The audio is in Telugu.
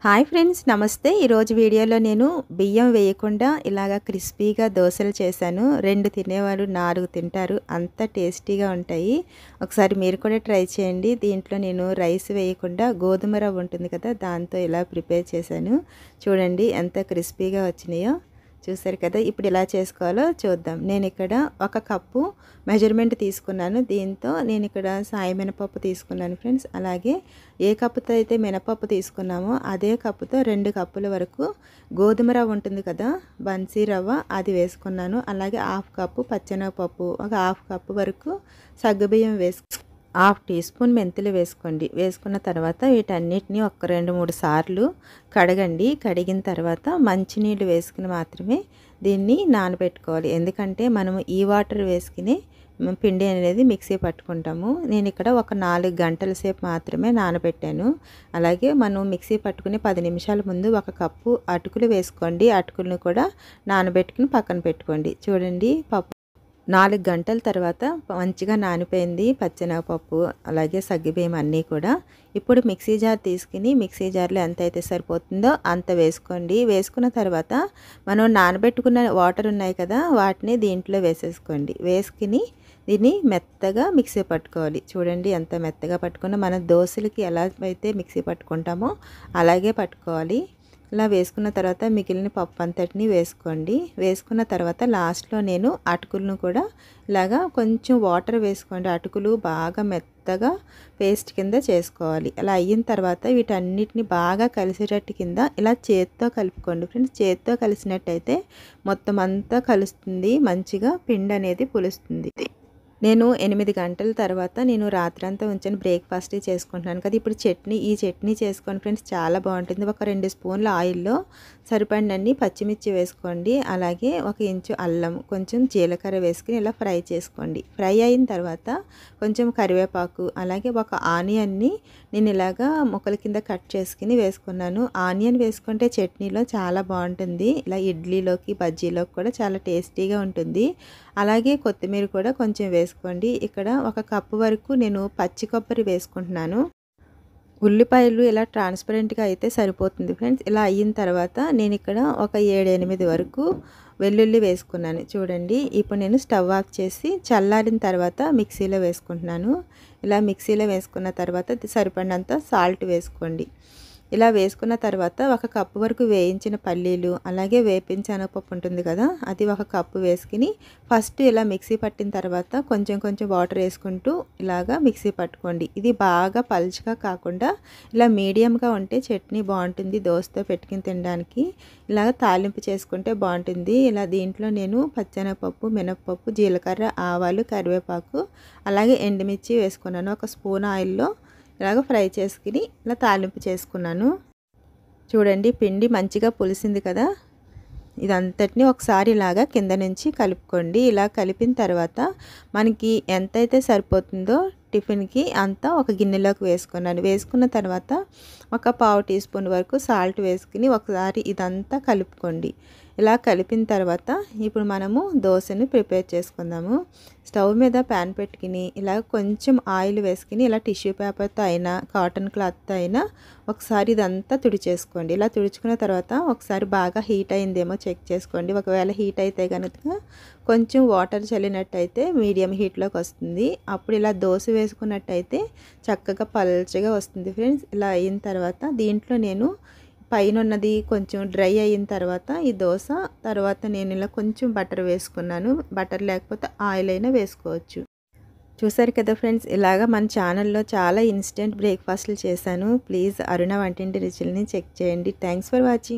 హాయ్ ఫ్రెండ్స్, నమస్తే. ఈరోజు వీడియోలో నేను బియ్యం వేయకుండా ఇలాగా క్రిస్పీగా దోశలు చేశాను. 2 తినేవారు 4 తింటారు, అంత టేస్టీగా ఉంటాయి. ఒకసారి మీరు కూడా ట్రై చేయండి. దీంట్లో నేను రైస్ వేయకుండా గోధుమ రవ్వ ఉంటుంది కదా, దాంతో ఇలా ప్రిపేర్ చేశాను. చూడండి ఎంత క్రిస్పీగా వచ్చినాయో. చూసారు కదా. ఇప్పుడు ఎలా చేసుకోవాలో చూద్దాం. నేను ఇక్కడ 1 కప్పు మెజర్మెంట్ తీసుకున్నాను. దీంతో నేను ఇక్కడ సాయి మినపప్పు తీసుకున్నాను ఫ్రెండ్స్. అలాగే ఏ కప్పుతో అయితే మినపప్పు తీసుకున్నామో అదే కప్పుతో 2 కప్పుల వరకు గోధుమ రవ్వ ఉంటుంది కదా, బన్సీ రవ్వ, అది వేసుకున్నాను. అలాగే 1/2 కప్పు పచ్చెనగపప్పు, ఒక 1/2 కప్పు వరకు సగ్గుబియ్యం 1/2 టీ స్పూన్ మెంతులు వేసుకోండి. వేసుకున్న తర్వాత వీటన్నిటిని ఒక 2-3 సార్లు కడగండి. కడిగిన తర్వాత మంచినీళ్ళు వేసుకుని మాత్రమే దీన్ని నానబెట్టుకోవాలి. ఎందుకంటే మనము ఈ వాటర్ వేసుకుని పిండి అనేది మిక్సీ పట్టుకుంటాము. నేను ఇక్కడ ఒక 4 గంటల సేపు మాత్రమే నానబెట్టాను. అలాగే మనం మిక్సీ పట్టుకుని 10 నిమిషాల ముందు 1 కప్పు అటుకులు వేసుకోండి. అటుకులను కూడా నానబెట్టుకుని పక్కన పెట్టుకోండి. చూడండి, పప్పు 4 గంటల తర్వాత మంచిగా నానిపోయింది. పచ్చెనగపప్పు అలాగే సగ్గుబియ్యం అన్నీ కూడా. ఇప్పుడు మిక్సీ జార్ తీసుకుని మిక్సీ జార్లో ఎంత అయితే సరిపోతుందో అంత వేసుకోండి. వేసుకున్న తర్వాత మనం నానబెట్టుకున్న వాటర్ ఉన్నాయి కదా, వాటిని దీంట్లో వేసేసుకోండి. వేసుకుని దీన్ని మెత్తగా మిక్సీ పట్టుకోవాలి. చూడండి ఎంత మెత్తగా పట్టుకున్నా, మన దోశలకి ఎలా అయితే మిక్సీ పట్టుకుంటామో అలాగే పట్టుకోవాలి. ఇలా వేసుకున్న తర్వాత మిగిలిన పప్పు అంతటిని వేసుకోండి. వేసుకున్న తర్వాత లాస్ట్లో నేను అటుకులను కూడా ఇలాగా కొంచెం వాటర్ వేసుకోండి. అటుకులు బాగా మెత్తగా పేస్ట్ కింద చేసుకోవాలి. అలా అయిన తర్వాత వీటన్నిటిని బాగా కలిసేటట్టు కింద ఇలా చేత్తో కలుపుకోండి ఫ్రెండ్స్. చేత్తో కలిసినట్టయితే మొత్తం అంతా కలుస్తుంది, మంచిగా పిండి అనేది పులుస్తుంది. నేను 8 గంటల తర్వాత నేను రాత్రంతా ఉంచాను, బ్రేక్ఫాస్ట్ చేసుకుంటున్నాను కదా. ఇప్పుడు ఈ చట్నీ చేసుకోండి ఫ్రెండ్స్, చాలా బాగుంటుంది. ఒక 2 స్పూన్ల ఆయిల్లో సరిపడినన్ని పచ్చిమిర్చి వేసుకోండి. అలాగే 1 ఇంచు అల్లం, కొంచెం జీలకర్ర వేసుకుని ఇలా ఫ్రై చేసుకోండి. ఫ్రై అయిన తర్వాత కొంచెం కరివేపాకు, అలాగే 1 ఆనియన్ని నేను ఇలాగా ముక్కల కింద కట్ చేసుకుని వేసుకున్నాను. ఆనియన్ వేసుకుంటే చట్నీలో చాలా బాగుంటుంది. ఇలా ఇడ్లీలోకి బజ్జీలోకి కూడా చాలా టేస్టీగా ఉంటుంది. అలాగే కొత్తిమీర కూడా కొంచెం వేసుకోండి. ఇక్కడ 1 కప్పు వరకు నేను పచ్చి కొబ్బరి వేసుకుంటున్నాను. ఉల్లిపాయలు ఇలా ట్రాన్స్పరెంట్గా అయితే సరిపోతుంది ఫ్రెండ్స్. ఇలా అయిన తర్వాత నేను ఇక్కడ ఒక 7-8 వరకు వెల్లుల్లి వేసుకున్నాను. చూడండి, ఇప్పుడు నేను స్టవ్ ఆఫ్ చేసి చల్లారిన తర్వాత మిక్సీలో వేసుకుంటున్నాను. ఇలా మిక్సీలో వేసుకున్న తర్వాత సరిపడినంత సాల్ట్ వేసుకోండి. ఇలా వేసుకున్న తర్వాత 1 కప్పు వరకు వేయించిన పల్లీలు, అలాగే వేపించిన శనగపప్పు ఉంటుంది కదా, అది 1 కప్పు వేసుకుని ఫస్ట్ ఇలా మిక్సీ పట్టిన తర్వాత కొంచెం కొంచెం వాటర్ వేసుకుంటూ ఇలాగా మిక్సీ పట్టుకోండి. ఇది బాగా పల్చగా కాకుండా ఇలా మీడియంగా ఉంటే చట్నీ బాగుంటుంది. దోశతో పెట్టుకుని తినడానికి ఇలాగ తాలింపు చేసుకుంటే బాగుంటుంది. ఇలా దీంట్లో నేను పచ్చెనగపప్పు, మినపప్పు, జీలకర్ర, ఆవాలు, కరివేపాకు, అలాగే ఎండుమిర్చి వేసుకున్నాను. 1 స్పూన్ ఆయిల్లో ఇలాగ ఫ్రై చేసుకుని ఇలా తాలింపు చేసుకున్నాను. చూడండి, పిండి మంచిగా పులిసింది కదా. ఇదంతటిని ఒకసారి ఇలాగా కింద నుంచి కలుపుకోండి. ఇలా కలిపిన తర్వాత మనకి ఎంతైతే సరిపోతుందో టిఫిన్కి అంతా ఒక గిన్నెలోకి వేసుకున్నాను. వేసుకున్న తర్వాత 1/4 టీ స్పూన్ వరకు సాల్ట్ వేసుకుని ఒకసారి ఇదంతా కలుపుకోండి. ఇలా కలిపిన తర్వాత ఇప్పుడు మనము దోశని ప్రిపేర్ చేసుకుందాము. స్టవ్ మీద ప్యాన్ పెట్టుకుని ఇలా కొంచెం ఆయిల్ వేసుకుని ఇలా టిష్యూ పేపర్తో అయినా కాటన్ క్లాత్తో అయినా ఒకసారి ఇదంతా తుడిచేసుకోండి. ఇలా తుడుచుకున్న తర్వాత ఒకసారి బాగా హీట్ అయిందేమో చెక్ చేసుకోండి. ఒకవేళ హీట్ అయితే కనుక కొంచెం వాటర్ చల్లినట్టయితే మీడియం హీట్లోకి వస్తుంది. అప్పుడు ఇలా దోశ వేసుకున్నట్టయితే చక్కగా పల్చగా వస్తుంది ఫ్రెండ్స్. ఇలా అయిన తర్వాత దీంట్లో నేను పైన ఉన్నది కొంచెం డ్రై అయిన తర్వాత ఈ దోశ తర్వాత నేను ఇలా కొంచెం బటర్ వేసుకున్నాను. బటర్ లేకపోతే ఆయిల్ అయినా వేసుకోవచ్చు. చూసారు కదా ఫ్రెండ్స్, ఇలాగా మన ఛానల్లో చాలా ఇన్స్టెంట్ బ్రేక్ఫాస్ట్లు చేశాను. ప్లీజ్ అరుణ వంటింటి రుచుల్ని చెక్ చేయండి. Thanks for watching.